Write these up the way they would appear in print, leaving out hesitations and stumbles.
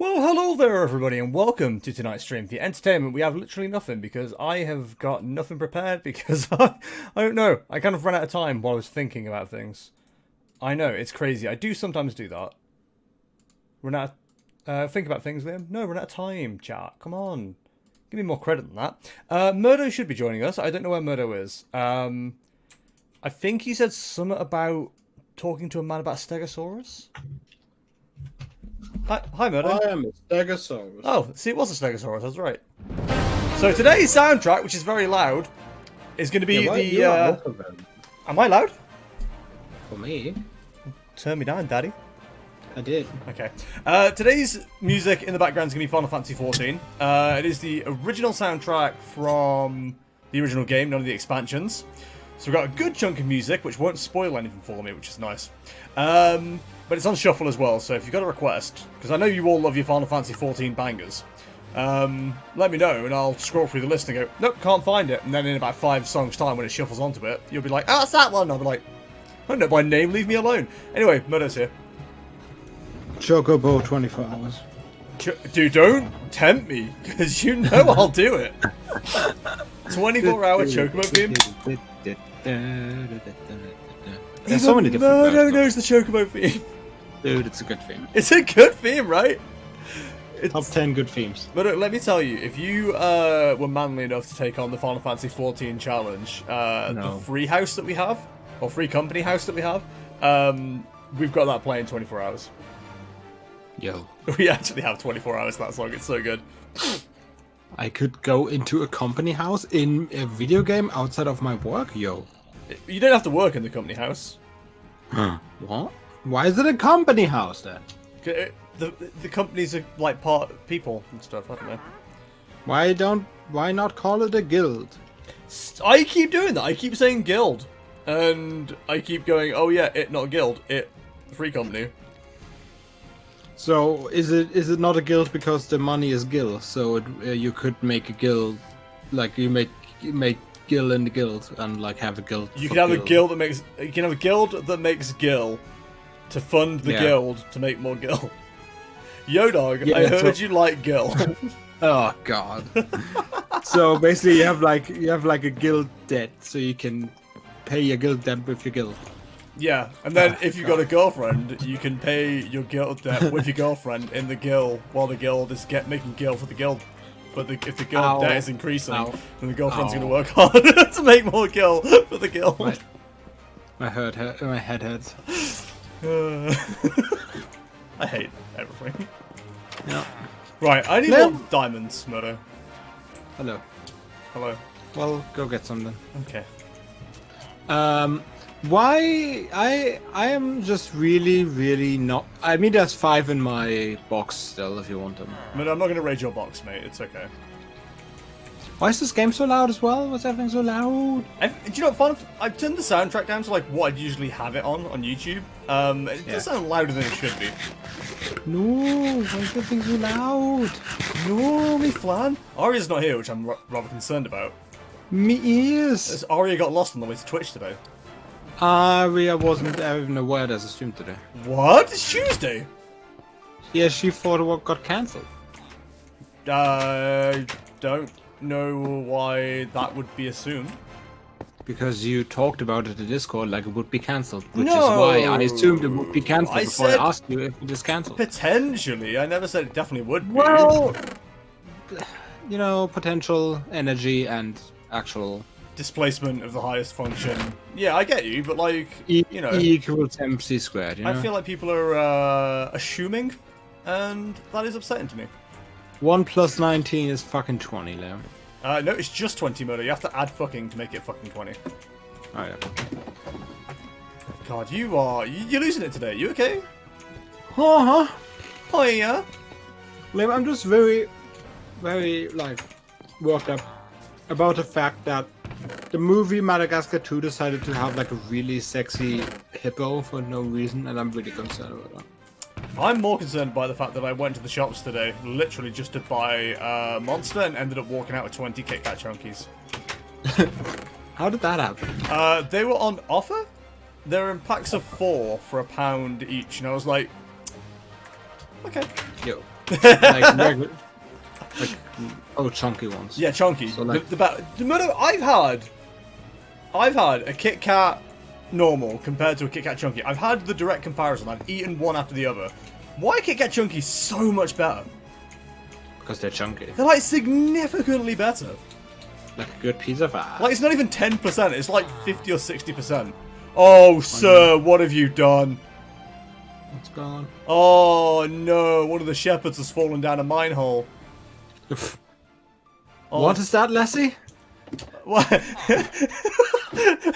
Well, hello there, everybody, and welcome to tonight's stream. For your entertainment, we have literally nothing because I have got nothing prepared because I don't know. I kind of ran out of time while I was thinking about things. I know, it's crazy. I do sometimes do that. Run out think about things, Liam. No, run out of time, chat. Come on. Give me more credit than that. Murdo should be joining us. I don't know where Murdo is. I think he said something about talking to a man about Stegosaurus. Hi, Murdo. I am a Stegosaurus. Oh, see, it was a Stegosaurus, that's right. So today's soundtrack, which is very loud, is going to be Am I loud? For me. Turn me down, Daddy. I did. Okay. Today's music in the background is going to be Final Fantasy XIV. It is the original soundtrack from the original game, none of the expansions. So we've got a good chunk of music, which won't spoil anything for me, which is nice. But it's on shuffle as well, so if you've got a request, because I know you all love your Final Fantasy XIV bangers, let me know and I'll scroll through the list and go, nope, can't find it. And then in about 5 songs time when it shuffles onto it, you'll be like, oh, it's that one. I'll be like, I don't know by name, leave me alone. Anyway, Murdo's here. Chocobo 24 hours. Dude, don't tempt me, because you know I'll do it. 24-hour Chocobo theme. There's so many different Murdo knows the Chocobo theme. Dude, it's a good theme. It's a good theme, right? It's... Top 10 good themes. But let me tell you, if you were manly enough to take on the Final Fantasy XIV challenge, the free house that we have, or free company house that we have, we've got that playing 24 hours. Yo. We actually have 24 hours that song, it's so good. I could go into a company house in a video game outside of my work? Yo. You don't have to work in the company house. What? Why is it a company house then? The companies are like part people and stuff, I don't know. Why not call it a guild? I keep doing that. I keep saying guild. And I keep going, oh yeah, it not guild, it free company. So is it not a guild because the money is gil? So you could make a guild, like you make gil in the guild and like have a guild. You can have a guild that makes gil to fund the guild to make more gil. Yo dog, yeah, I heard you like gil. Oh god. So basically you have like a guild debt, so you can pay your guild debt with your guild. Yeah, and then if you've got a girlfriend, you can pay your guild debt with your girlfriend in the guild while the guild is making gil for the guild. But if the guild debt is increasing, then the girlfriend's going to work hard to make more gil for the guild. My head hurts. I hate everything. Yeah. Right, I need more diamonds, Murdo. Hello. Hello. Well, go get some then. Okay. Why I am just really not. I mean, there's 5 in my box still if you want them. But I'm not gonna raid your box, mate. It's okay. Why is this game so loud as well? What's everything so loud? Do you know what? I've turned the soundtrack down to like what I'd usually have it on YouTube. It does sound louder than it should be. No, why is everything so loud? No, me flan. Arya's not here, which I'm rather concerned about. Me ears. As Arya got lost on the way to Twitch today. Aria wasn't even aware there's a stream today. What? It's Tuesday? Yeah, she thought what got cancelled. Don't know why that would be assumed. Because you talked about it in Discord like it would be cancelled, which is why I assumed it would be cancelled before I asked you if it is cancelled. Potentially. I never said it definitely would be. Well, you know, potential, energy, and actual... displacement of the highest function. Yeah, I get you, but like, you know... E equals MC squared, you know? I feel like people are assuming, and that is upsetting to me. 1 plus 19 is fucking 20, Liam. No, it's just 20, Murder. You have to add fucking to make it fucking 20. Oh, yeah. God, you're losing it today. You okay? Uh-huh. Oh, yeah? Liam, I'm just very, like, worked up about the fact that the movie Madagascar 2 decided to have like a really sexy hippo for no reason, and I'm really concerned about that. I'm more concerned by the fact that I went to the shops today, literally just to buy Monster, and ended up walking out with 20 Kit Kat Chunkies. How did that happen? They were on offer. They're in packs of 4 for £1 each, and I was like, okay. Yo, like regular, like chunky ones. Yeah, chunky. So, like, I've had a Kit Kat normal compared to a Kit Kat chunky. I've had the direct comparison. I've eaten one after the other. Why Kit Kat chunky so much better? because they're chunky, They're like significantly better. like a good piece of ass. Like it's not even 10%. It's like 50 or 60%. Oh, sir, what have you done? What's going on? Oh no, one of the shepherds has fallen down a mine hole. Oh. What is that, Lassie? What?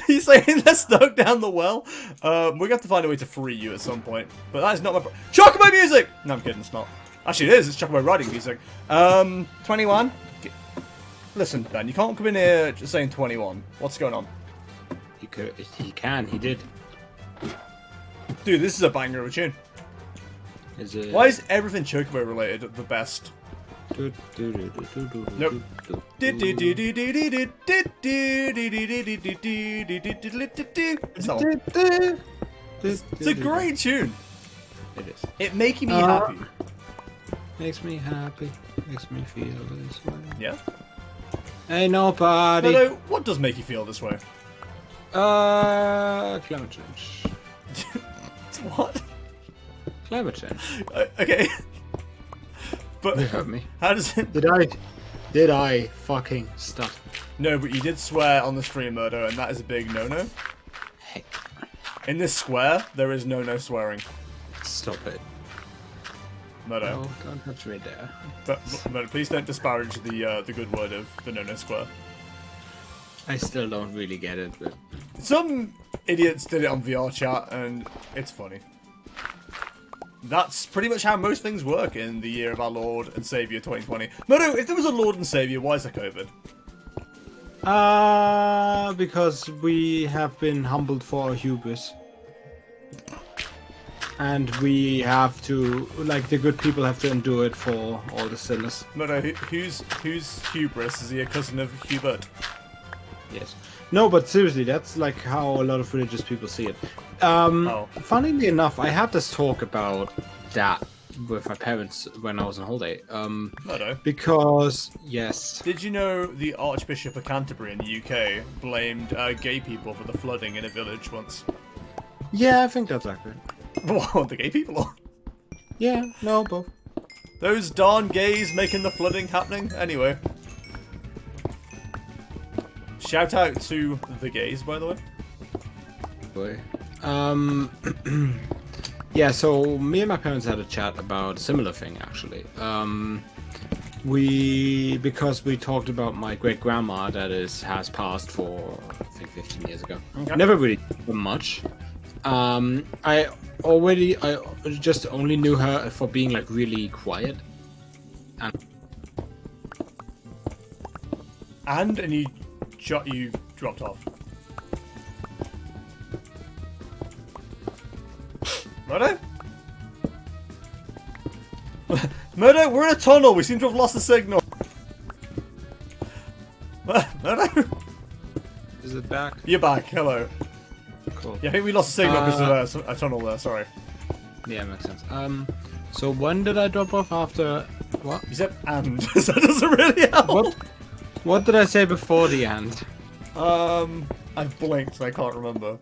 He's saying they're stuck down the well. We're gonna have to find a way to free you at some point. But that is not my Chocobo music! No, I'm kidding, it's not. Actually it is, it's Chocobo riding music. 21? Listen, Ben, you can't come in here just saying 21. What's going on? He did. Dude, this is a banger of a tune. Is it... Why is everything Chocobo related the best? Nope. It's a great tune. It is. It making me happy. Makes me happy. Makes me feel this way. Yeah. Ain't nobody. No, what does make you feel this way? Climate change. What? Climate change. Okay. But You heard me. how does it? Did I fucking stop? No, but you did swear on the stream, Murdo, and that is a big no-no. Hey, In this square, there is no swearing. stop it. Murdo. Oh, don't touch me there. But Murdo, please don't disparage the good word of the no square. I still don't really get it, but Some idiots did it on VR chat, and it's funny. That's pretty much how most things work in the year of our Lord and Savior 2020. Murdo, if there was a Lord and Savior, why is there COVID? because we have been humbled for our hubris. And we have to, like, the good people have to endure it for all the sinners. Murdo, who's hubris? Is he a cousin of Hubert? Yes. No, but seriously, that's like how a lot of religious people see it. Funnily enough, I had this talk about that with my parents when I was on holiday. Murdo. Because, yes. Did you know the Archbishop of Canterbury in the UK blamed gay people for the flooding in a village once? Yeah, I think that's accurate. What, the gay people are? Yeah, no, both. Those darn gays making the flooding happening? Anyway. Shout out to the gays, by the way. Boy. Yeah, so me and my parents had a chat about a similar thing, actually. Because we talked about my great-grandma that has passed for, I think, 15 years ago. Okay. Never really did much. I just only knew her for being, like, really quiet. And you dropped off. Murdo? Murdo, we're in a tunnel. We seem to have lost the signal. Murdo? Is it back? You're back. Hello. Cool. Yeah, I think we lost the signal because of a tunnel there. Sorry. Yeah, makes sense. So when did I drop off after... What? You said and. So that doesn't really help. What did I say before the end? I've blinked. I can't remember.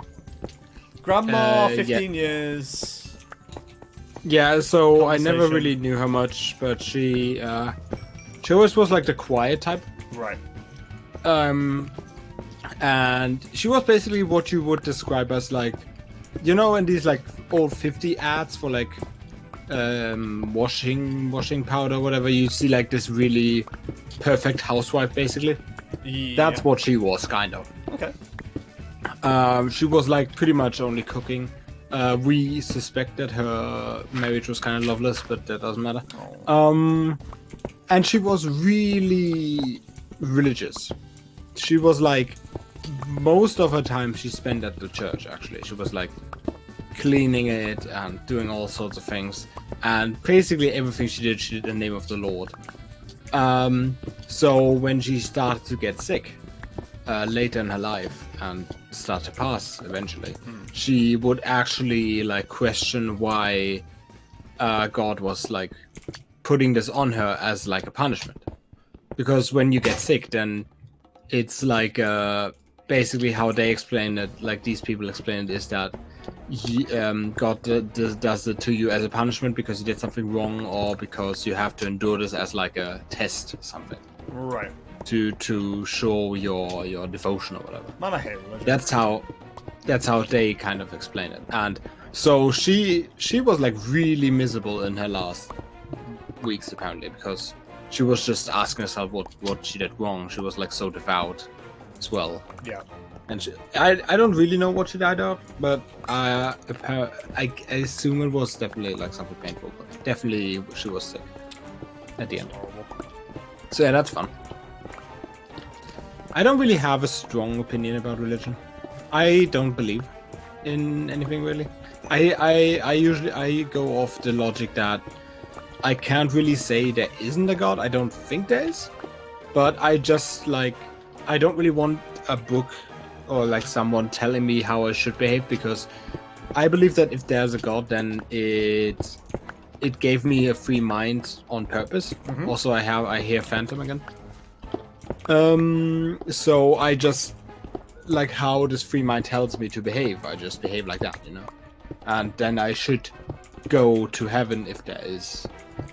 Grandma, 15 yeah. years. Yeah, so I never Conversation. really knew her much, but she always was like the quiet type. Right. And she was basically what you would describe as like, you know, in these like old 50 ads for like washing powder, whatever, you see like this really perfect housewife, basically. Yeah. That's what she was, kind of. Okay. She was like pretty much only cooking. We suspect that her marriage was kind of loveless, but that doesn't matter. And she was really religious. She was like, most of her time she spent at the church, actually. She was like cleaning it and doing all sorts of things. And basically everything she did in the name of the Lord. So when she started to get sick later in her life and start to pass eventually, she would actually like question why God was like putting this on her as like a punishment. Because when you get sick, then it's like basically how they explain it, like these people explain it, is that God does it to you as a punishment because you did something wrong, or because you have to endure this as like a test or something. Right. To show your devotion or whatever. Man, I hate religion. That's how they kind of explain it. And so she was like really miserable in her last weeks apparently, because she was just asking herself what she did wrong. She was like so devout as well. Yeah. And I don't really know what she died of, but I assume it was definitely like something painful. But definitely she was sick at the end. Horrible. So yeah, that's fun. I don't really have a strong opinion about religion. I don't believe in anything really. I usually go off the logic that I can't really say there isn't a God. I don't think there is, but I just like I don't really want a book or like someone telling me how I should behave, because I believe that if there's a God, then it gave me a free mind on purpose. Mm-hmm. Also, I hear Phantom again. So I just like how this free mind tells me to behave. I just behave like that, you know. And then I should go to heaven if there is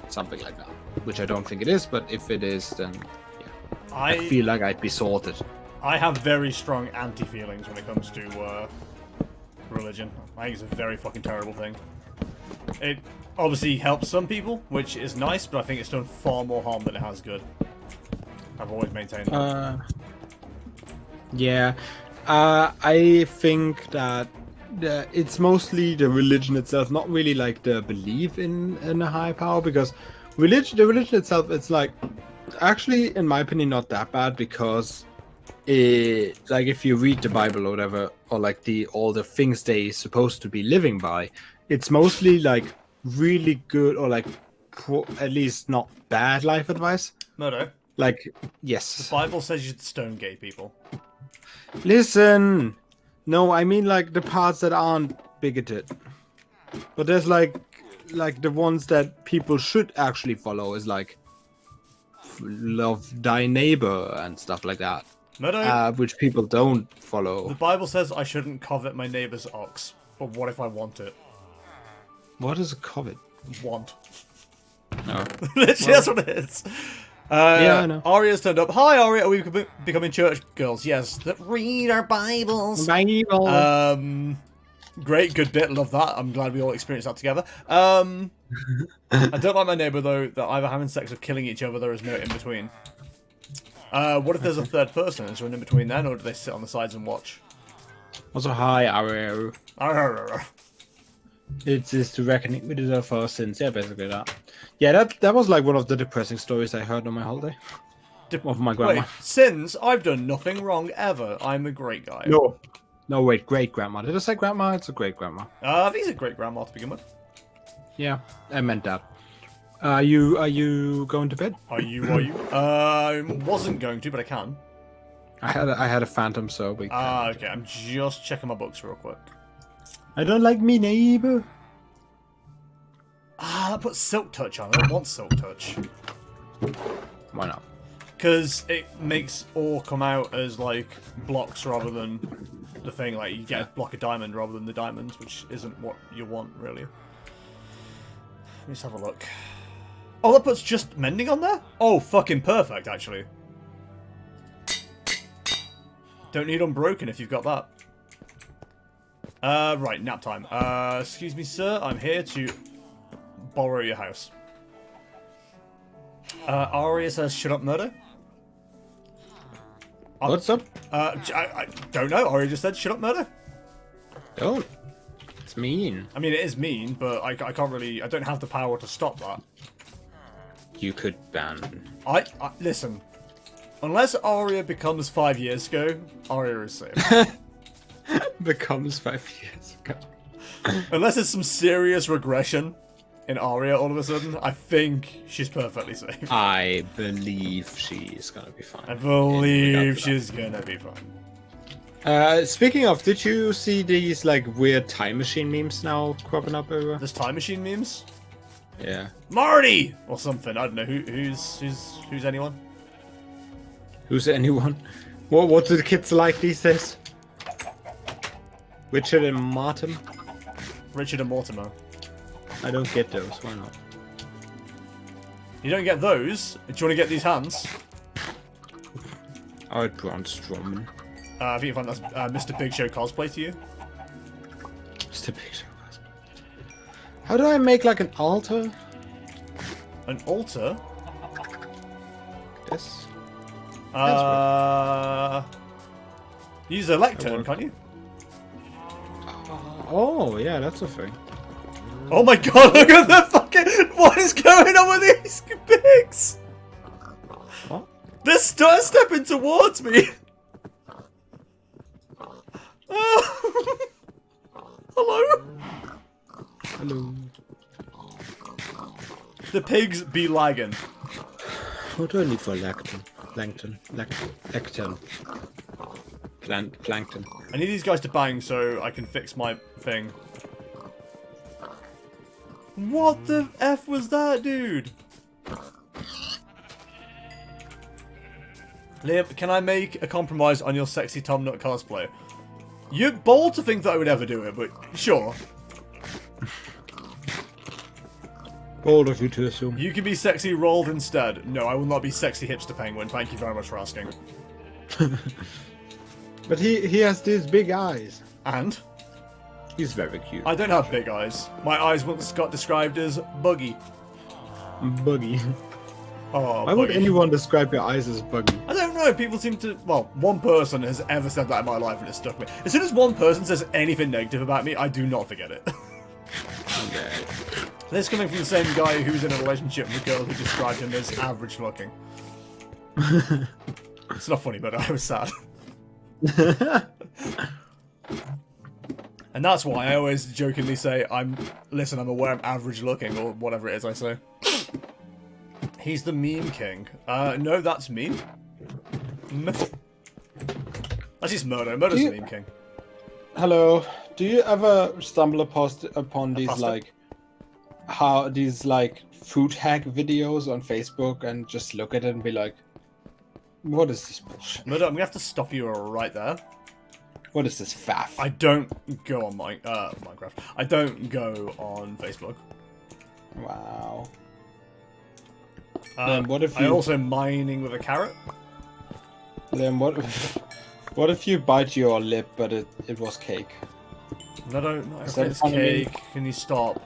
something like that, which I don't think it is. But if it is, then yeah, I feel like I'd be sorted. I have very strong anti-feelings when it comes to religion. I think it's a very fucking terrible thing. It obviously helps some people, which is nice, but I think it's done far more harm than it has good. I've always maintained that. Yeah. I think that it's mostly the religion itself, not really like the belief in a higher power, because the religion itself, it's like actually, in my opinion, not that bad, because like if you read the Bible or whatever, or like all the things they supposed to be living by, it's mostly like really good, or like at least not bad life advice. Murdo. Like, yes. The Bible says you should stone gay people. Listen! No, I mean like the parts that aren't bigoted. But there's like the ones that people should actually follow is like love thy neighbor and stuff like that. Murdo. Which people don't follow. The Bible says I shouldn't covet my neighbor's ox. But what if I want it? What is a covet? Want. No. Literally, that's what it is. Yeah, I know. Aria's turned up. Hi, Aria. Are we becoming church girls? Yes. That read our Bibles. Bible. Great, good bit. Love that. I'm glad we all experienced that together. I don't like my neighbour, though, that either having sex or killing each other, there is no in-between. What if there's a third person? Is there an in-between then, or do they sit on the sides and watch? Also, hi, Aria. It's to reckoning with our sins. Yeah, basically that. Yeah, that was like one of the depressing stories I heard on my holiday. Of my grandma. Wait, sins? I've done nothing wrong ever. I'm a great guy. No, wait, great grandma. Did I say grandma? It's a great grandma. I think it's a great grandma to begin with. Yeah, I meant that. Are you going to bed? Are you? I wasn't going to, but I can. I had a phantom, so we. Okay. I'm just checking my books real quick. I don't like me neighbor. I put Silk Touch on. I don't want Silk Touch. Why not? Because it makes ore come out as like blocks rather than the thing. Like you get a block of diamond rather than the diamonds, which isn't what you want really. Let me just have a look. Oh, that puts just mending on there? Oh, fucking perfect, actually. Don't need unbroken if you've got that. Right, nap time. Excuse me, sir. I'm here to borrow your house. Aria says, shut up, murder. What's up? I don't know. Aria just said, shut up, murder. Don't. It's mean. I mean, it is mean, but I can't really... I don't have the power to stop that. You could ban. Listen. Unless Aria becomes 5 years ago, Aria is safe. Becomes 5 years ago. Unless there's some serious regression in Aria all of a sudden, I think she's perfectly safe. I believe she's gonna be fine. I believe she's gonna be fine. Speaking of, did you see these like weird time machine memes now cropping up everywhere? There's time machine memes? Yeah. Marty or something. I don't know who's anyone. Who's anyone? What do the kids like these days? Richard and Martin? Richard and Mortimer. I don't get those. Why not? You don't get those? Do you want to get these hands? Alright, Braun Strowman. I think you find that's Mr. Big Show cosplay to you. Just a picture of us. How do I make like an altar? An altar? This? Use a lectern, can't you? Oh, yeah, that's a thing. Oh my god, look at the fucking... What is going on with these pigs? What? They're stepping towards me. Hello? Hello. The pigs be lagging. What do I need for Plankton? I need these guys to bang so I can fix my thing. What the F was that, dude? Liam, can I make a compromise on your sexy Tom Nook cosplay? You're bold to think that I would ever do it, but sure. Bold of you to assume. You can be sexy rolled instead. No, I will not be sexy hipster penguin. Thank you very much for asking. But he has these big eyes. And? He's very cute. I don't have big eyes. My eyes once got described as buggy. Buggy. Oh, Why would buggy. anyone describe your eyes as buggy? I don't know. People seem to... Well, one person has ever said that in my life and it stuck me. As soon as one person says anything negative about me, I do not forget it. Okay. This coming from the same guy who's in a relationship with a girl who described him as average looking. It's not funny, but I was sad. And that's why I always jokingly say, listen, I'm aware I'm average looking, or whatever it is I say. He's the meme king. No, that's meme. That's just Murdo. Murdo's the meme king. Hello. Do you ever stumble upon these like food hack videos on Facebook and just look at it and be like, what is this bullshit? Murdo, I'm gonna have to stop you right there. What is this faff? I don't go on Minecraft. I don't go on Facebook. Wow. Then what if I you also mining with a carrot? Then what if you bite your lip but it was cake? No, not Is if that it's funny cake. meme? Can you stop?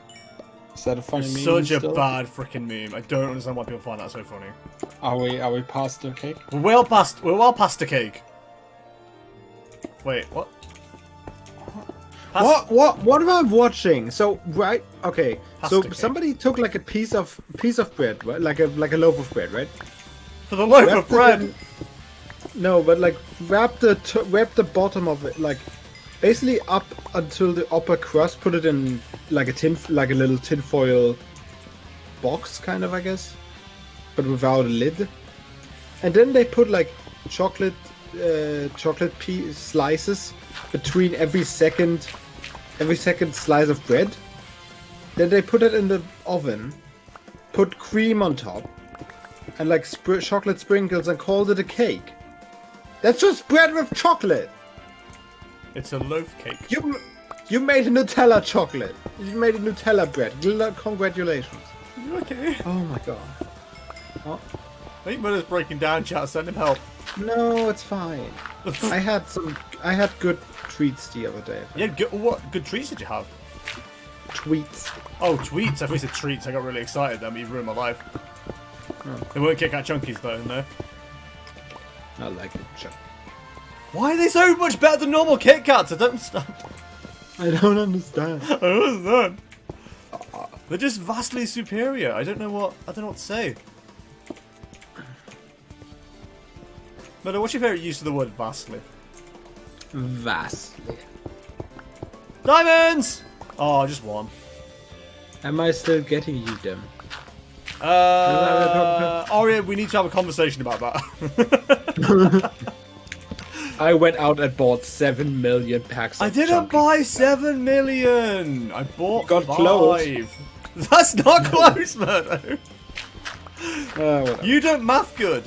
Is that a funny It's meme? such a still? bad freaking meme. I don't understand why people find that so funny. Are we past the cake? We're well past the cake. Wait, what? What am I watching? So right, okay. So Pasta cake. somebody took like a piece of bread, right? Like a loaf of bread, right? For the loaf of Wrapped it bread. in- No, but like wrap the bottom of it, like basically up until the upper crust. Put it in like a little tinfoil box, kind of, I guess, but without a lid. And then they put like chocolate pea slices between every second slice of bread. Then they put it in the oven, put cream on top, and like chocolate sprinkles, and called it a cake. That's just bread with chocolate. It's a loaf cake. You made a Nutella chocolate. You made a Nutella bread. Congratulations. You okay? Oh my god. Oh. I think Murder's breaking down, chat. Send him help. No, it's fine. I had good treats the other day. Yeah, what good treats did you have? Tweets. Oh, tweets. I thought you said treats. I got really excited then, but you ruined my life. Oh. They weren't Kit Kat Chunkies though, no? I like it. Sure. Why are they so much better than normal Kit Kats? I don't understand. I don't understand. I don't understand. They're just vastly superior. I don't know what to say. Murder, what's your favourite use of the word vastly? Vastly. Diamonds! Oh, just one. Am I still getting you them? Oh yeah, we need to have a conversation about that. I went out and bought 7 million packs of I didn't chunky buy Kit Kat. 7 million! I bought Got 5. close. That's not close, Murdo. Whatever. You don't math good.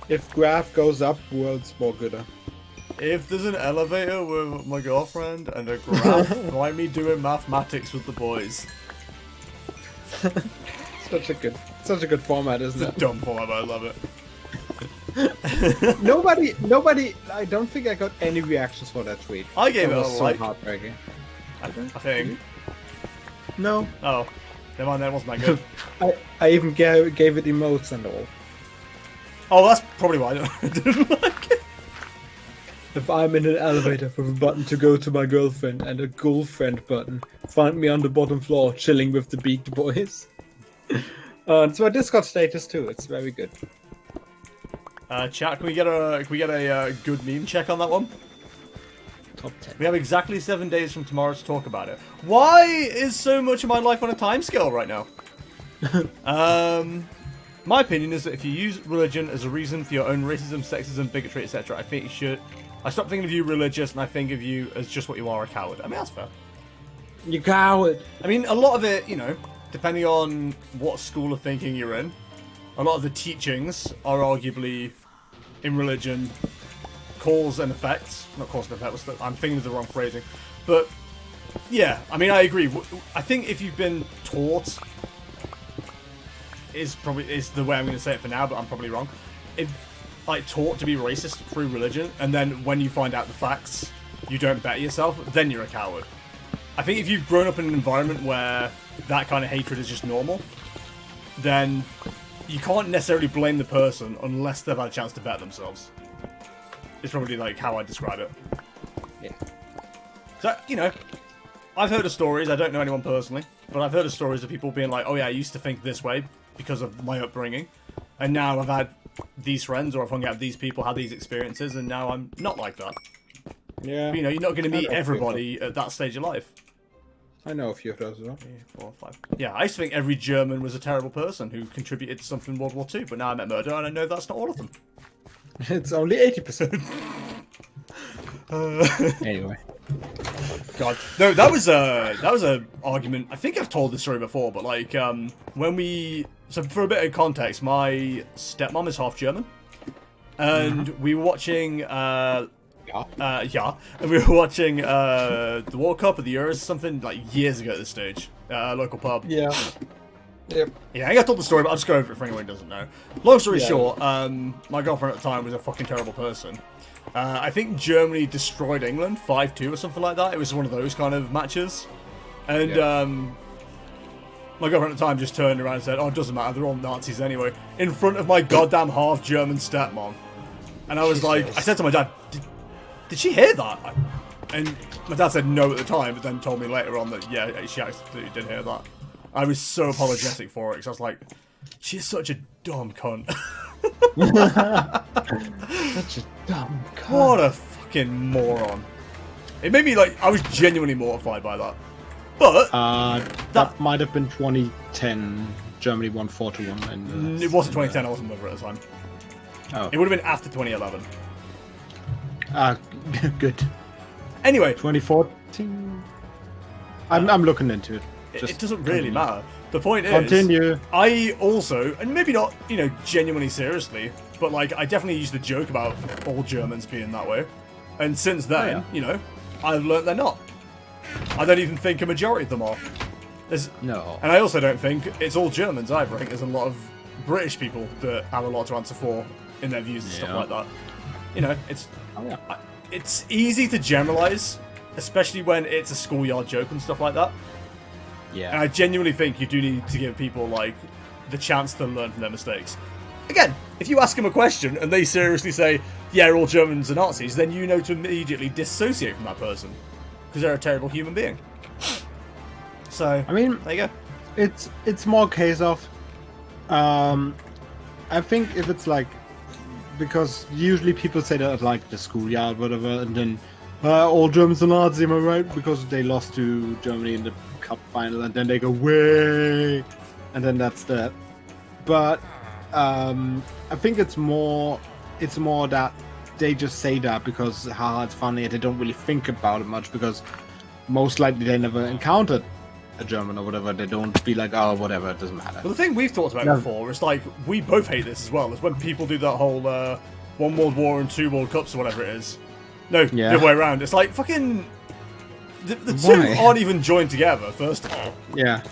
If graph goes up, world's more gooder. If there's an elevator with my girlfriend and a graph, find me doing mathematics with the boys. Such a good format, isn't It's a it? dumb format, but I love it. Nobody. I don't think I got any reactions for that tweet. I gave That it a was so like. heartbreaking. I think. No, Oh, never mind. That wasn't that good. I even gave it emotes and all. Oh, that's probably why I didn't like it. If I'm in an elevator with a button to go to my girlfriend and a girlfriend button, find me on the bottom floor chilling with the Beaked Boys. It's my Discord status too. It's very good. Chat, can we get a good meme check on that one? Top 10. We have exactly 7 days from tomorrow to talk about it. Why is so much of my life on a timescale right now? My opinion is that if you use religion as a reason for your own racism, sexism, bigotry, etc., I think you should. I stop thinking of you religious, and I think of you as just what you are, a coward. I mean, that's fair. You coward. I mean, a lot of it, you know, depending on what school of thinking you're in, a lot of the teachings are arguably in religion cause and effects. Not cause and effect, I'm thinking of the wrong phrasing. But, yeah, I mean, I agree. I think if you've been taught, is the way I'm going to say it for now, but I'm probably wrong. If, like, taught to be racist through religion, and then when you find out the facts, you don't better yourself, then you're a coward. I think if you've grown up in an environment where that kind of hatred is just normal, then you can't necessarily blame the person unless they've had a chance to better themselves. It's probably like how I describe it. Yeah. So, you know, I've heard of stories, I don't know anyone personally, but I've heard of stories of people being like, oh yeah, I used to think this way because of my upbringing, and now I've had these friends, or I've hung out with these people, had these experiences, and now I'm not like that. Yeah. But, you know, you're not going to meet I know everybody at that stage of life. I know a few of those as well. 3, 4, 5. Yeah, I used to think every German was a terrible person who contributed to something in World War II, but now I met Murder and I know that's not all of them. It's only 80%. Anyway. God, no, that was a argument. I think I've told this story before, but like so for a bit of context, my stepmom is half German, and we were watching and we were watching the World Cup or the Euros, something like years ago at this stage, at a local pub. Yeah. Yep. Yeah, I think I told the story, but I'll just go over it for anyone who doesn't know. Long story short, my girlfriend at the time was a fucking terrible person. I think Germany destroyed England 5-2 or something like that. It was one of those kind of matches. And my girlfriend at the time just turned around and said, oh, it doesn't matter, they're all Nazis anyway, in front of my goddamn half-German stepmom. And I was like, I said to my dad, did she hear that? And my dad said no at the time, but then told me later on that, yeah, she absolutely did hear that. I was so apologetic for it, because I was like, she's such a dumb cunt. Such a dumb cunt. What a fucking moron. It made me like, I was genuinely mortified by that. But that might have been 2010. Germany won 4-1. And it wasn't 2010, I wasn't with her at the time. Oh. It would have been after 2011. Good. Anyway. 2014? I'm looking into it. It doesn't really matter. The point is, continue. I also, and maybe not, you know, genuinely seriously, but like, I definitely used to joke about all Germans being that way. And since then, you know, I've learnt they're not. I don't even think a majority of them are. No. And I also don't think it's all Germans either. I think there's a lot of British people that have a lot to answer for in their views and stuff like that. You know, it's easy to generalize, especially when it's a schoolyard joke and stuff like that. Yeah. And I genuinely think you do need to give people, like, the chance to learn from their mistakes. Again, if you ask them a question and they seriously say, yeah, all Germans are Nazis, then you know to immediately dissociate from that person. Because they're a terrible human being. So, I mean, there you go. It's more a case of, I think if it's like, because usually people say that at like the schoolyard, whatever, and then all Germans are Nazis, am I right? Because they lost to Germany in the cup final, and then they go way, and then that's that. But I think it's more that they just say that because haha, it's funny, and they don't really think about it much because most likely they never encountered a German or whatever, they don't be like, oh, whatever, it doesn't matter. Well, the thing we've talked about before is like we both hate this as well. Is when people do that whole 1 World War and 2 World Cups or whatever it is. No, the other way around. It's like fucking the two aren't even joined together. First of all. Yeah,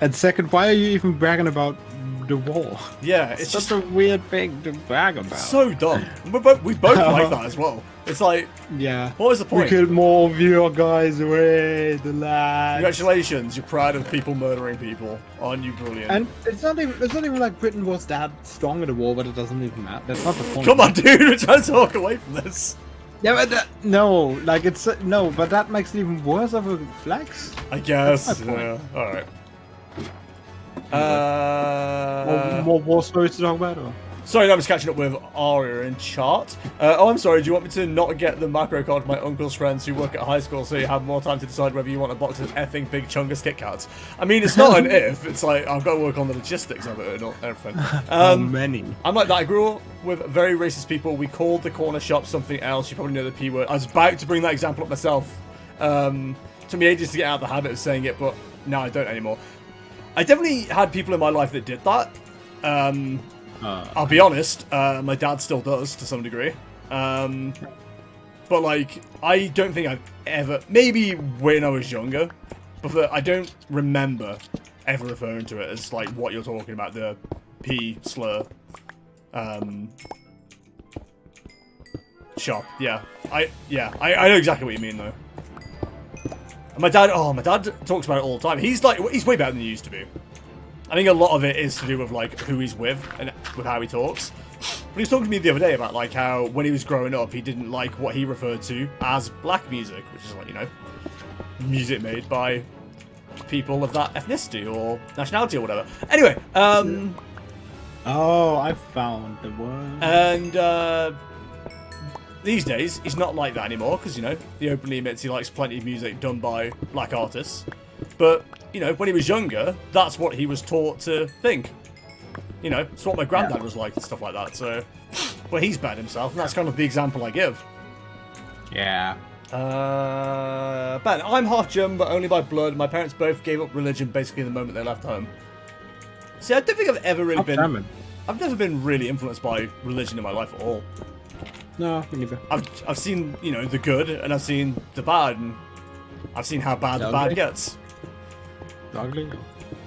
and second, why are you even bragging about the war? Yeah, it's just a weird thing to brag about. So dumb. We both like that as well. It's like, yeah. What was the point? We killed more of your guys away, the lads. Congratulations, you're proud of people murdering people. Aren't you brilliant? And it's not even like Britain was that strong in the war, but it doesn't even matter. That's not the point. Come on, dude, we're trying to talk away from this. Yeah, but no, like it's no, but that makes it even worse of a flex. I guess. Yeah. All right. More war stories to talk about? Or? Sorry, no, I'm just catching up with Aria in chat. Oh, I'm sorry. Do you want me to not get the macro card for my uncle's friends who work at high school so you have more time to decide whether you want a box of effing big chungus Kit Kats? I mean, it's not an if. It's like I've got to work on the logistics of it and everything. How many? I'm like that. I grew up with very racist people. We called the corner shop something else. You probably know the P word. I was about to bring that example up myself. Took me ages to get out of the habit of saying it, but now I don't anymore. I definitely had people in my life that did that. I'll be honest, my dad still does to some degree. But like, I don't think I've ever, maybe when I was younger, but I don't remember ever referring to it as like what you're talking about, the P slur. Shop, yeah. I know exactly what you mean though. And my dad talks about it all the time. He's way better than he used to be. I think a lot of it is to do with like who he's with and with how he talks. But he was talking to me the other day about like how when he was growing up he didn't like what he referred to as black music, which is like, you know, music made by people of that ethnicity or nationality or whatever. Anyway, oh, I found the word. And these days he's not like that anymore because, you know, he openly admits he likes plenty of music done by black artists. But you know, when he was younger, that's what he was taught to think. You know, it's what my granddad was like and stuff like that. So, well, he's bad himself, and that's kind of the example I give. Yeah. Ben, I'm half German, but only by blood. My parents both gave up religion basically the moment they left home. See, I don't think I've ever really been... I've never been really influenced by religion in my life at all. No, me neither. I've seen, you know, the good, and I've seen the bad, and I've seen how bad the bad gets. Ugly.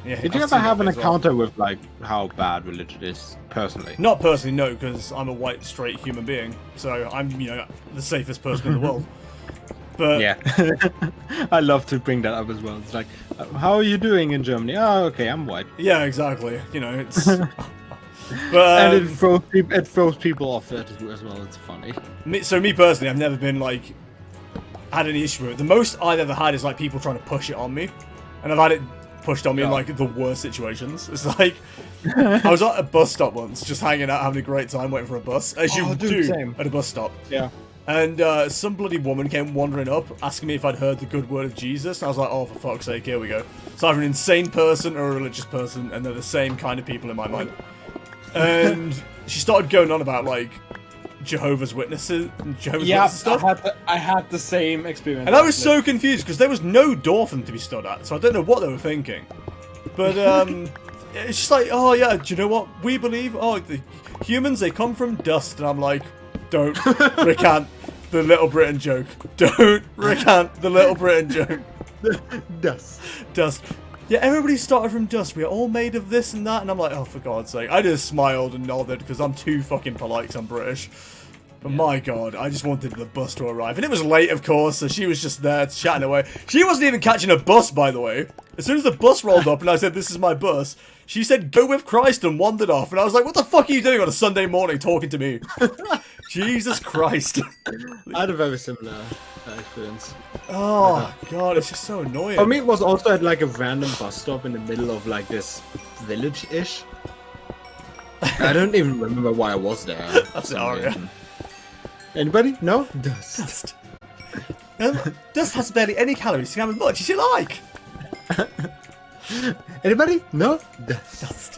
Yeah, did you ever have an encounter with like how bad religion is personally? Not personally, no, because I'm a white straight human being, so I'm, you know, the safest person in the world. But yeah, I love to bring that up as well. It's like, how are you doing in Germany? Oh, okay, I'm white. Yeah, exactly. You know, it's. But and it throws people off that as well. It's funny. Me personally, I've never been like had any issue with it. The most I've ever had is like people trying to push it on me. And I've had it pushed on me in like the worst situations. It's like I was at a bus stop once, just hanging out, having a great time, waiting for a bus, as you do at a bus stop. Yeah. And some bloody woman came wandering up, asking me if I'd heard the good word of Jesus. And I was like, oh, for fuck's sake, here we go. It's either an insane person or a religious person, and they're the same kind of people in my mind. And she started going on about like Jehovah's Witnesses and Witnesses stuff. I had the same experience. And I was so confused because there was no door for them to be stood at, so I don't know what they were thinking. But it's just like, oh yeah, do you know what we believe? Oh, the humans, they come from dust, and I'm like, don't recant the Little Britain joke. Don't recant the Little Britain joke. Dust. Yeah, everybody started from dust. We are all made of this and that, and I'm like, oh, for God's sake. I just smiled and nodded because I'm too fucking polite because I'm British. But my God, I just wanted the bus to arrive. And it was late, of course, so she was just there chatting away. She wasn't even catching a bus, by the way. As soon as the bus rolled up and I said, this is my bus, she said, go with Christ, and wandered off. And I was like, what the fuck are you doing on a Sunday morning talking to me? Jesus Christ. I had a very similar experience. Oh, God, it's just so annoying. For me, it was also at like a random bus stop in the middle of like this village-ish. I don't even remember why I was there. That's Aria. Anybody? No? Dust. Dust has barely any calories. You can have as much as you like. Anybody? No? Dust.